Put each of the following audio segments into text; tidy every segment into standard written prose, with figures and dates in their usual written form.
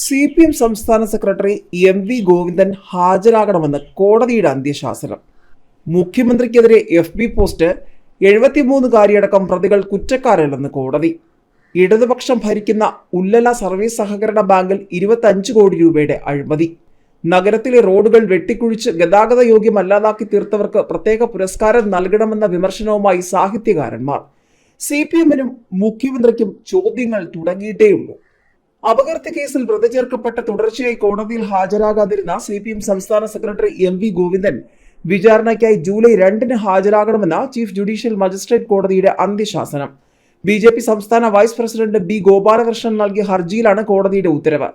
CPM സംസ്ഥാന secretary MV Govindan ഹാജരാകണമെന്ന് കോടതിയുടെ അന്ത്യശാസനം. മുഖ്യമന്ത്രിക്കെതിരെ FB പോസ്റ്റ്, 73-കാരിയടക്കം പ്രതികൾ കുറ്റക്കാരല്ലെന്ന് കോടതി. ഇടതുപക്ഷം ഭരിക്കുന്ന ഉല്ലല സർവീസ് സഹകരണ ബാങ്കിൽ 25 കോടി രൂപയുടെ അഴിമതി. നഗരത്തിലെ റോഡുകൾ വെട്ടിക്കുഴിച്ച് ഗതാഗത യോഗ്യമല്ലാതാക്കി തീർത്തവർക്ക് പ്രത്യേക പുരസ്കാരം നൽകണമെന്ന വിമർശനവുമായി സാഹിത്യകാരന്മാർ. CPMനും മുഖ്യമന്ത്രിക്കും ചോദ്യങ്ങൾ തുടങ്ങിയിട്ടേയുള്ളൂ. അപകീർത്തി കേസിൽ പ്രതി ചേർക്കപ്പെട്ട തുടർച്ചയായി കോടതിയിൽ ഹാജരാകാതിരുന്ന CPM സംസ്ഥാന സെക്രട്ടറി MV ഗോവിന്ദൻ വിചാരണയ്ക്കായി ജൂലൈ 2-ന് ഹാജരാകണമെന്ന ചീഫ് ജുഡീഷ്യൽ മജിസ്ട്രേറ്റ് കോടതിയുടെ അന്ത്യശാസനം. BJP സംസ്ഥാന വൈസ് പ്രസിഡന്റ് B ഗോപാലകൃഷ്ണൻ നൽകിയ ഹർജിയിലാണ് കോടതിയുടെ ഉത്തരവ്.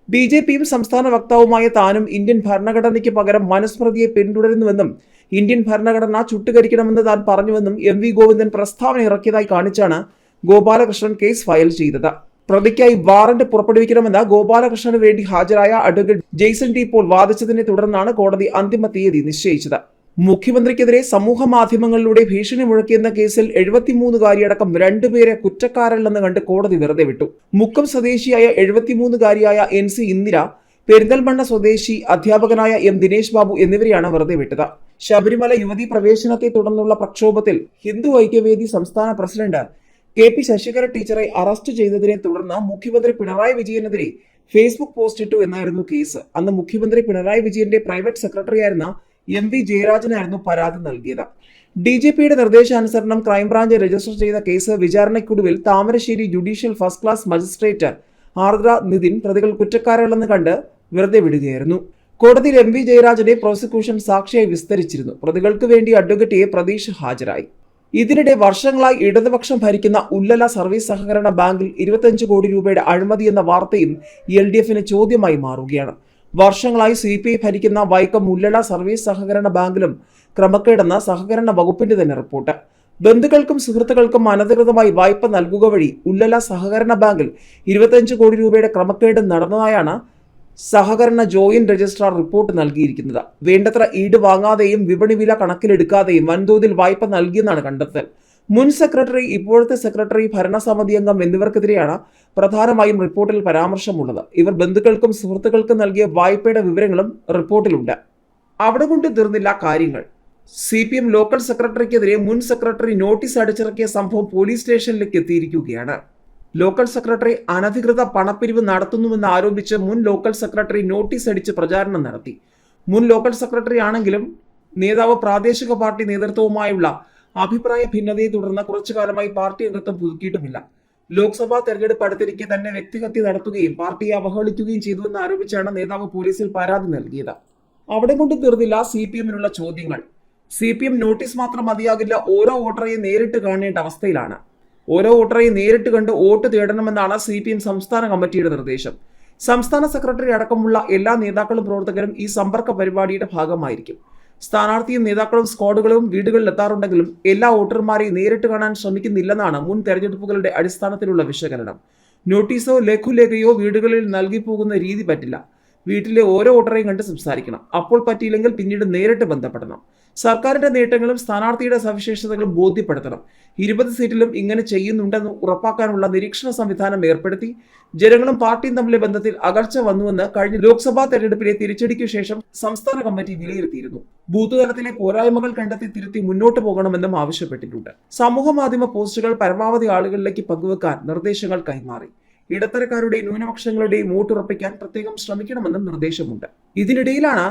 BJPയും സംസ്ഥാന വക്താവുമായ താനും ഇന്ത്യൻ ഭരണഘടനയ്ക്ക് പകരം മനുസ്മൃതിയെ പിന്തുടരുന്നുവെന്നും ഇന്ത്യൻ ഭരണഘടന ചുട്ടുകരിക്കണമെന്ന് താൻ പറഞ്ഞുവെന്നും MV ഗോവിന്ദൻ പ്രസ്താവന ഇറക്കിയതായി കാണിച്ചാണ് ഗോപാലകൃഷ്ണൻ കേസ് ഫയൽ ചെയ്തത്. പ്രതിക്കായി വാറന്റ് പുറപ്പെടുവിക്കണമെന്ന് ഗോപാലകൃഷ്ണന് വേണ്ടി ഹാജരായ അഡ്വക്കേറ്റ് ജെയ്സൺ ടി പോൾ വാദിച്ചതിനെ തുടർന്നാണ് കോടതി അന്തിമ തീയതി നിശ്ചയിച്ചത്. മുഖ്യമന്ത്രിക്കെതിരെ സമൂഹ മാധ്യമങ്ങളിലൂടെ ഭീഷണി മുഴക്കിയെന്ന കേസിൽ 73-കാരിയടക്കം 2 പേരെ കുറ്റക്കാരല്ലെന്ന് കണ്ട് കോടതി വെറുതെ വിട്ടു. മുക്കം സ്വദേശിയായ 73-കാരിയായ NC ഇന്ദിര, പെരിന്തൽമണ്ണ സ്വദേശി അധ്യാപകനായ M ദിനേശ് ബാബു എന്നിവരെയാണ് വെറുതെ വിട്ടത്. ശബരിമല യുവതീ പ്രവേശനത്തെ തുടർന്നുള്ള പ്രക്ഷോഭത്തിൽ ഹിന്ദു ഐക്യവേദി സംസ്ഥാന പ്രസിഡന്റ് KP ശശികല ടീച്ചറെ അറസ്റ്റ് ചെയ്തതിനെ തുടർന്ന് മുഖ്യമന്ത്രി പിണറായി വിജയനെതിരെ ഫേസ്ബുക്ക് പോസ്റ്റ് ഇട്ടു എന്നായിരുന്നു കേസ്. അന്ന് മുഖ്യമന്ത്രി പിണറായി വിജയന്റെ പ്രൈവറ്റ് സെക്രട്ടറിയായിരുന്ന MV ജയരാജനായിരുന്നു പരാതി നൽകിയത്. DGPയുടെ നിർദ്ദേശാനുസരണം ക്രൈംബ്രാഞ്ച് രജിസ്റ്റർ ചെയ്ത കേസ് വിചാരണയ്ക്കൊടുവിൽ Thamarassery judicial first class magistrate Ardra Nithin പ്രതികൾ കുറ്റക്കാരല്ലെന്ന് കണ്ട് വെറുതെ വിടുകയായിരുന്നു. കോടതിയിൽ MV ജയരാജന്റെ പ്രോസിക്യൂഷൻ സാക്ഷിയായി വിസ്തരിച്ചിരുന്നു. പ്രതികൾക്ക് വേണ്ടി അഡ്വക്കേറ്റ് A പ്രതീഷ് ഹാജരായി. ഇതിനിടെ വർഷങ്ങളായി ഇടതുപക്ഷം ഭരിക്കുന്ന ഉല്ലല സർവീസ് സഹകരണ ബാങ്കിൽ 25 കോടി രൂപയുടെ അഴിമതി എന്ന വാർത്തയും LDFന് ചോദ്യമായി മാറുകയാണ്. വർഷങ്ങളായി CPI ഭരിക്കുന്ന വൈക്കം ഉല്ലല സർവീസ് സഹകരണ ബാങ്കിലും ക്രമക്കേടെന്ന സഹകരണ വകുപ്പിന്റെ തന്നെ റിപ്പോർട്ട്. ബന്ധുക്കൾക്കും സുഹൃത്തുക്കൾക്കും അനധികൃതമായി വായ്പ നൽകുക വഴി ഉല്ലല സഹകരണ ബാങ്കിൽ 25 കോടി രൂപയുടെ ക്രമക്കേട് നടന്നതായാണ് സഹകരണ ജോയിന്റ് രജിസ്ട്രാർ റിപ്പോർട്ട് നൽകിയിരിക്കുന്നത്. വേണ്ടത്ര ഈട് വാങ്ങാതെയും വിപണി വില കണക്കിലെടുക്കാതെയും വൻതോതിൽ വായ്പ നൽകിയെന്നാണ് കണ്ടെത്തൽ. മുൻ സെക്രട്ടറി, ഇപ്പോഴത്തെ സെക്രട്ടറി, ഭരണസമിതി അംഗം എന്നിവർക്കെതിരെയാണ് പ്രധാനമായും റിപ്പോർട്ടിൽ പരാമർശമുള്ളത്. ഇവർ ബന്ധുക്കൾക്കും സുഹൃത്തുക്കൾക്കും നൽകിയ വായ്പയുടെ വിവരങ്ങളും റിപ്പോർട്ടിലുണ്ട്. അവിടെ കൊണ്ട് തീർന്നില്ല കാര്യങ്ങൾ. CPM ലോക്കൽ സെക്രട്ടറിക്കെതിരെ മുൻ സെക്രട്ടറി നോട്ടീസ് അടിച്ചിറക്കിയ സംഭവം പോലീസ് സ്റ്റേഷനിലേക്ക് എത്തിയിരിക്കുകയാണ്. ലോക്കൽ സെക്രട്ടറി അനധികൃത പണപ്പിരിവ് നടത്തുന്നുവെന്ന് ആരോപിച്ച് മുൻ ലോക്കൽ സെക്രട്ടറി നോട്ടീസ് അടിച്ച് പ്രചാരണം നടത്തി. മുൻ ലോക്കൽ സെക്രട്ടറി ആണെങ്കിലും നേതാവ് പ്രാദേശിക പാർട്ടി നേതൃത്വവുമായുള്ള അഭിപ്രായ ഭിന്നതയെ തുടർന്ന് കുറച്ചു കാലമായി പാർട്ടി അംഗത്വം പുതുക്കിയിട്ടുമില്ല. ലോക്സഭാ തെരഞ്ഞെടുപ്പ് അടുത്തിരിക്കെ തന്നെ വ്യക്തിഹത്യ നടത്തുകയും പാർട്ടിയെ അവഹേളിക്കുകയും ചെയ്തുവെന്ന് ആരോപിച്ചാണ് നേതാവ് പോലീസിൽ പരാതി നൽകിയത്. അവിടെ കൊണ്ട് തീർന്നില്ല CPMനുള്ള ചോദ്യങ്ങൾ. CPM നോട്ടീസ് മാത്രം മതിയാകില്ല, ഓരോ വോട്ടറെയും നേരിട്ട് കാണേണ്ട അവസ്ഥയിലാണ്. ഓരോ വോട്ടറെയും നേരിട്ട് കണ്ട് വോട്ട് തേടണമെന്നാണ് CPM സംസ്ഥാന കമ്മിറ്റിയുടെ നിർദ്ദേശം. സംസ്ഥാന സെക്രട്ടറി അടക്കമുള്ള എല്ലാ നേതാക്കളും പ്രവർത്തകരും ഈ സമ്പർക്ക പരിപാടിയുടെ ഭാഗമായിരിക്കും. സ്ഥാനാർത്ഥിയും നേതാക്കളും സ്ക്വാഡുകളും വീടുകളിൽ എത്താറുണ്ടെങ്കിലും എല്ലാ വോട്ടർമാരെയും നേരിട്ട് കാണാൻ ശ്രമിക്കുന്നില്ലെന്നാണ് മുൻ തെരഞ്ഞെടുപ്പുകളുടെ അടിസ്ഥാനത്തിലുള്ള വിശകലനം. നോട്ടീസോ ലഘുലേഖയോ വീടുകളിൽ നൽകി പോകുന്ന രീതി പറ്റില്ല. വീട്ടിലെ ഓരോ വോട്ടറെയും കണ്ട് സംസാരിക്കണം. അപ്പോൾ പറ്റിയില്ലെങ്കിൽ പിന്നീട് നേരിട്ട് ബന്ധപ്പെടണം. സർക്കാരിന്റെ നേട്ടങ്ങളും സ്ഥാനാർത്ഥിയുടെ സവിശേഷതകളും ബോധ്യപ്പെടുത്തണം. 20 സീറ്റിലും ഇങ്ങനെ ചെയ്യുന്നുണ്ടെന്ന് ഉറപ്പാക്കാനുള്ള നിരീക്ഷണ സംവിധാനം ഏർപ്പെടുത്തി ജനങ്ങളും പാർട്ടിയും തമ്മിലെ ബന്ധത്തിൽ അകൽച്ച വന്നുവെന്ന് കഴിഞ്ഞ ലോക്സഭാ തെരഞ്ഞെടുപ്പിലെ തിരിച്ചടിക്കു ശേഷം സംസ്ഥാന കമ്മിറ്റി വിലയിരുത്തിയിരുന്നു. ബൂത്ത് തലത്തിലെ പോരായ്മകൾ കണ്ടെത്തി തിരുത്തി മുന്നോട്ട് പോകണമെന്നും ആവശ്യപ്പെട്ടിട്ടുണ്ട്. സമൂഹ മാധ്യമ പോസ്റ്റുകൾ പരമാവധി ആളുകളിലേക്ക് പങ്കുവെക്കാൻ നിർദ്ദേശങ്ങൾ കൈമാറി. ഇടത്തരക്കാരുടെയും ന്യൂനപക്ഷങ്ങളുടെയും വോട്ടുറപ്പിക്കാൻ പ്രത്യേകം ശ്രമിക്കണമെന്നും നിർദ്ദേശമുണ്ട്. ഇതിനിടയിലാണ്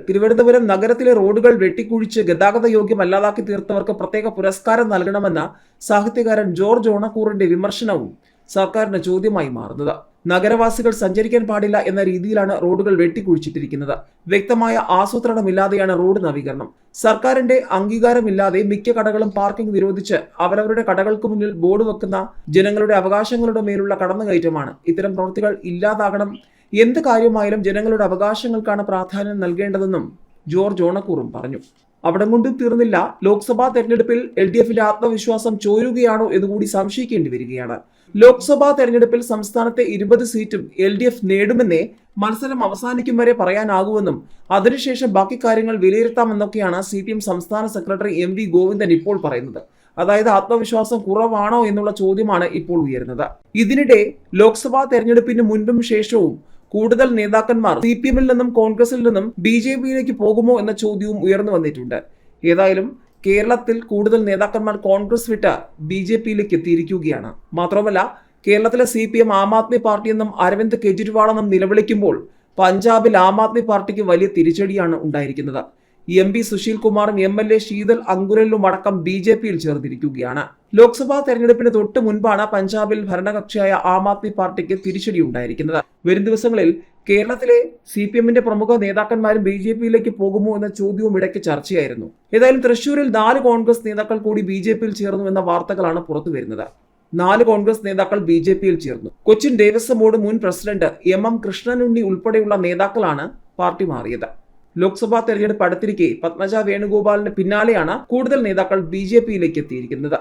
തിരുവനന്തപുരം നഗരത്തിലെ റോഡുകൾ വെട്ടിക്കുഴിച്ച് ഗതാഗത യോഗ്യമല്ലാതാക്കി തീർത്തവർക്ക് പ്രത്യേക പുരസ്കാരം നൽകണമെന്ന സാഹിത്യകാരൻ ജോർജ് ഓണക്കൂറിന്റെ വിമർശനവും സർക്കാരിന് ചോദ്യമായി മാറുന്നത്. നഗരവാസികൾ സഞ്ചരിക്കാൻ പാടില്ല എന്ന രീതിയിലാണ് റോഡുകൾ വെട്ടിക്കുഴിച്ചിട്ടിരിക്കുന്നത്. വ്യക്തമായ ആസൂത്രണമില്ലാതെയാണ് റോഡ് നവീകരണം. സർക്കാരിന്റെ അംഗീകാരമില്ലാതെ മിക്ക കടകളും പാർക്കിംഗ് നിരോധിച്ച് അവരവരുടെ കടകൾക്ക് മുന്നിൽ ബോർഡ് വെക്കുന്ന ജനങ്ങളുടെ അവകാശങ്ങളുടെ മേലുള്ള കടന്നുകയറ്റമാണ്. ഇത്തരം പ്രവൃത്തികൾ ഇല്ലാതാകണം. എന്ത് കാര്യമായാലും ജനങ്ങളുടെ അവകാശങ്ങൾക്കാണ് പ്രാധാന്യം നൽകേണ്ടതെന്നും ജോർജ് ഓണക്കൂറും പറഞ്ഞു. അവിടെ കൊണ്ട് തീർന്നില്ല. ലോക്സഭാ തെരഞ്ഞെടുപ്പിൽ LDFന്റെ ആത്മവിശ്വാസം ചോരുകയാണോ എന്നുകൂടി സംശയിക്കേണ്ടി വരികയാണ്. ലോക്സഭാ തെരഞ്ഞെടുപ്പിൽ സംസ്ഥാനത്തെ 20 സീറ്റും LDF നേടുമെന്നേ മത്സരം അവസാനിക്കും വരെ പറയാനാകുമെന്നും അതിനുശേഷം ബാക്കി കാര്യങ്ങൾ വിലയിരുത്താമെന്നൊക്കെയാണ് CPM സംസ്ഥാന സെക്രട്ടറി MV ഗോവിന്ദൻ ഇപ്പോൾ പറയുന്നത്. അതായത് ആത്മവിശ്വാസം കുറവാണോ എന്നുള്ള ചോദ്യമാണ് ഇപ്പോൾ ഉയരുന്നത്. ഇതിനിടെ ലോക്സഭാ തെരഞ്ഞെടുപ്പിന് മുൻപും ശേഷവും കൂടുതൽ നേതാക്കന്മാർ CPM-ൽ നിന്നും കോൺഗ്രസിൽ നിന്നും BJP-യിലേക്ക് പോകുമോ എന്ന ചോദ്യവും ഉയർന്നു വന്നിട്ടുണ്ട്. ഏതായാലും കേരളത്തിൽ കൂടുതൽ നേതാക്കന്മാർ കോൺഗ്രസ് വിട്ട് BJP-യിലേക്ക് എത്തിയിരിക്കുകയാണ്. മാത്രമല്ല കേരളത്തിലെ CPM ആം ആദ്മി പാർട്ടി എന്നും അരവിന്ദ് കെജ്രിവാൾ എന്നും നിലവിളിക്കുമ്പോൾ പഞ്ചാബിൽ ആം ആദ്മി പാർട്ടിക്ക് വലിയ തിരിച്ചടിയാണ് ഉണ്ടായിരിക്കുന്നത്. MP സുശീൽ കുമാറും MLA ശീതൽ അങ്കുരലും അടക്കം BJP-യിൽ ചേർന്നിരിക്കുകയാണ്. ലോക്സഭാ തെരഞ്ഞെടുപ്പിന് തൊട്ട് മുൻപാണ് പഞ്ചാബിൽ ഭരണകക്ഷിയായ ആം ആദ്മി പാർട്ടിക്ക് തിരിച്ചടി ഉണ്ടായിരിക്കുന്നത്. വരും ദിവസങ്ങളിൽ കേരളത്തിലെ CPM-ന്റെ പ്രമുഖ നേതാക്കന്മാരും BJP-യിലേക്ക് പോകുമോ എന്ന ചോദ്യവും ഇടയ്ക്ക് ചർച്ചയായിരുന്നു. ഏതായാലും തൃശൂരിൽ 4 കോൺഗ്രസ് നേതാക്കൾ കൂടി BJP-യിൽ ചേർന്നു എന്ന വാർത്തകളാണ് പുറത്തു വരുന്നത്. 4 കോൺഗ്രസ് നേതാക്കൾ BJP-യിൽ ചേർന്നു. കൊച്ചിൻ ദേവസ്വം ബോർഡ് മുൻ പ്രസിഡന്റ് MM കൃഷ്ണനുണ്ണി ഉൾപ്പെടെയുള്ള നേതാക്കളാണ് പാർട്ടി മാറിയത്. ലോക്സഭാ തെരഞ്ഞെടുപ്പ് അടുത്തിരിക്കെ പത്മജ വേണുഗോപാലിന് പിന്നാലെയാണ് കൂടുതൽ നേതാക്കൾ BJP-യിലേക്ക് എത്തിയിരിക്കുന്നത്.